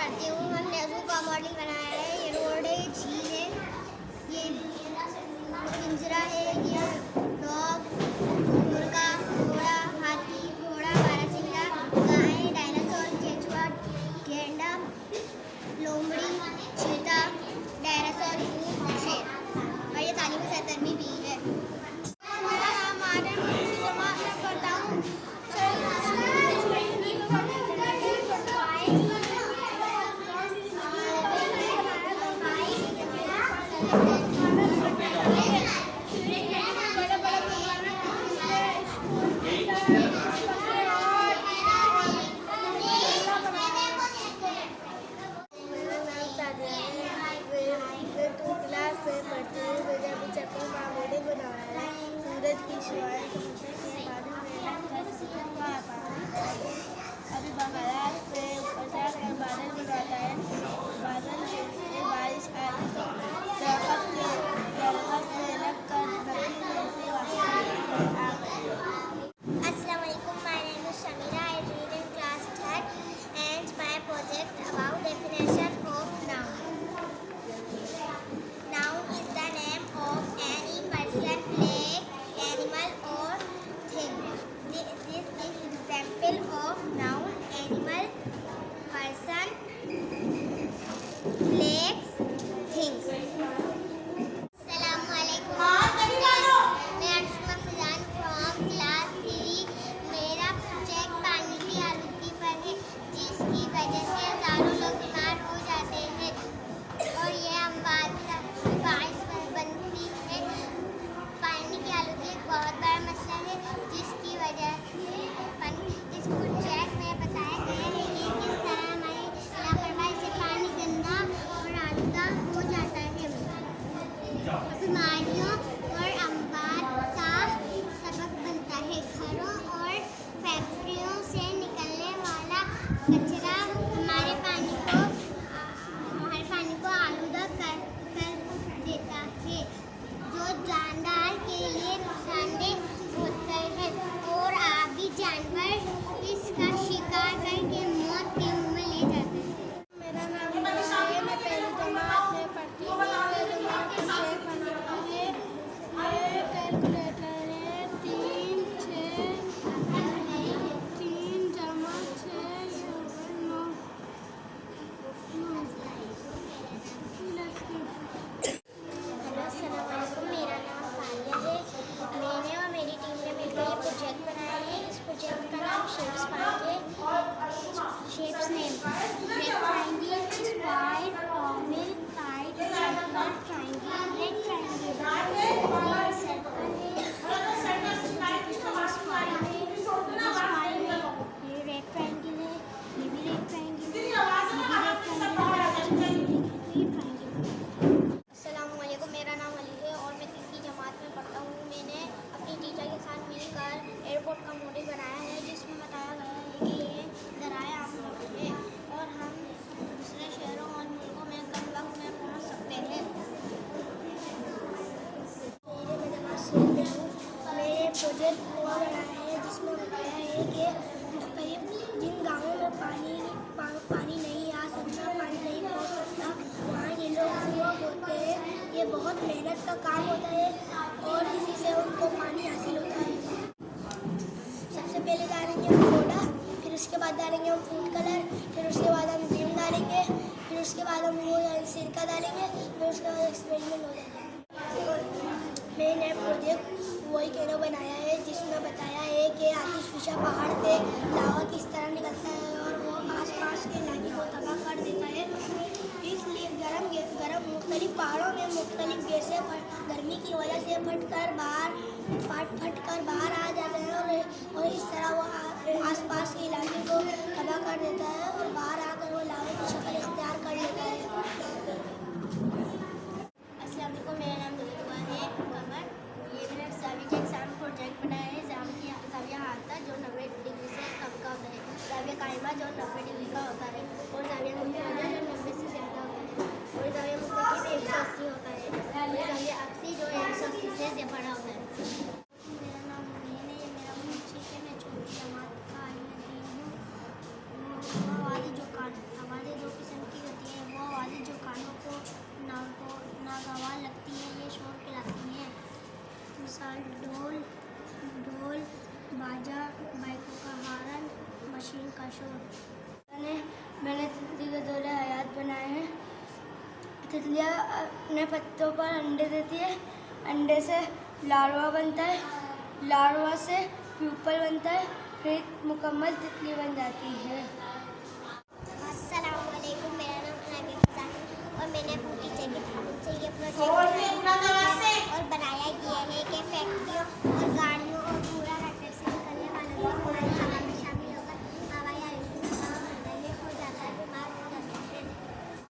करती हूँ। हमने ज़ू का मॉडल बनाया है। ये रोड है, झील है, ये पिंजरा है, ये डॉग, मुर्गा, घोड़ा, हाथी, घोड़ा, बारहसिंगा, गाय, डायनासोर, केचुआ, गेंडा, लोमड़ी, चीता, डायनासोर, ऊँट, शेर और ये तालीमी सरगर्मी भी है। मेरा नाम आदम है, जमात में पढ़ता हूँ। सूरज की शुरुआत अभी बाहर से ऊपर जाकर बादल बनाता है। बादल से बारिश आती तो दरख्त में लगकर नदी जैसे आ गए। अस्सलाम वालेकुम, my name is Shamira. I read in class 3rd and my project about definition of noun. Noun is the name of any person, place, animal or thing. This is example of noun: animal, person, place, thing. Assalamualaikum. मैं अर्शमा Fazan from class 3. मेरा project पानी की आलूगी पर है, जिसकी वजह से हज़ारों लोग बीमार हो जाते हैं और ये बारिश बनती है। पानी की आलूगी एक बहुत बड़ा मसला है, जिसकी वजह इस प्रोजेक्ट में बताया गया है कि किस तरह हमारी लापरवाही से पानी गंदा और आलूदा हो जाता है। बीमारियों और अमवात का सबब बनता है। घरों और फैक्ट्रियों से निकलने वाला कचरा हमारे पानी को आलूदा कर देता है, जो जानदार के लिए नुकसानदेह होता है और आबी जानवर इसका शिकार करके मौत के मुंह में ले जाते हैं। मेरा नाम है, मैं पहली जमात में पढ़ती हूँ। ये कैलकुलेटर है, 3 जमा 6 9। मेरा नाम फारिया है। मैंने और मेरी टीम ने मिलकर ये प्रोजेक्ट बनाया है। इस प्रोजेक्ट का नाम शेप्स पार्क है। Shapes name: rectangle, square, Oval, kite, circle, triangle. Rectangle ये सर्कल है, स्क्वायर है, ये रेक्टेंगल है, ये भी रेक्टेंगल है, अस्सलामुअलैकुम, मेरा नाम अली है और मैं 3वीं जमात में पढ़ता हूँ। मैंने अपनी टीचर के साथ मिलकर एयरपोर्ट का मॉडल बनाया है, जिसमें बताया गया है कि ये दरियाए आम है और हम दूसरे शहरों और मुल्कों में कम वक्त में पहुँच सकते हैं। मैंने प्रोजेक्ट बनाया है, जिसमें बताया है कि मुख्तलिफ जिन गाँवों में पानी नहीं आ सकता, पानी नहीं पहुँच सकता, वहाँ ये लोग कुआं खोदते हैं। ये बहुत मेहनत का काम होता है और इसी से उनको पानी हासिल होता है। सबसे पहले डालेंगे हम सोडा, फिर उसके बाद डालेंगे हम फूड कलर, फिर उसके बाद हम विम डालेंगे, फिर उसके बाद हम वो सिरका डालेंगे, फिर उसके बाद एक्सपेरिमेंट हो जाएगा। मैंने प्रोजेक्ट वोल्केनो बनाया है, जिसमें बताया है कि आतिशफिशा पहाड़ से लावा किस तरह निकलता है और वो आसपास के इलाके को तबाह कर देता है। इसलिए गरम मुख्तलिफ पहाड़ों में मुख्तलिफ गैसें गर्मी की वजह से फट कर बाहर आ जाते हैं और इस तरह वो आसपास के इलाके को तबाह कर देता है और बाहर आकर वो लावा की शक्ल इख्तियार कर लेता है। अस्सलाम वालेकुम, मेरा नाम दुआ है कमर। ये मैंने जाविया के एग्जाम प्रोजेक्ट बनाया है। जाविया हाथा जो 90 डिग्री से कम का होता है, जाविया कायमा जो 90 डिग्री का होता है और जाविया मुख्तलिफ जो 90 से ज़्यादा होता है और जाविया मुख्तलिफ 180 होता है और जाविया अक्सी जो 180 से बड़ा होता है। मेरा नाम मुनीन है, मेरा मुंशी है, मैं 4वीं जमात का आलिम हूँ। आवाज़ें जो साल ढोल ढोल बाजा, बाइकों का हॉर्न, मशीन का शोर। मैंने तितली के दौरे हयात बनाए हैं। तितलियाँ अपने पत्तों पर अंडे देती है, अंडे से लार्वा बनता है, लार्वा से प्यूपल बनता है, फिर मुकम्मल तितली बन जाती है।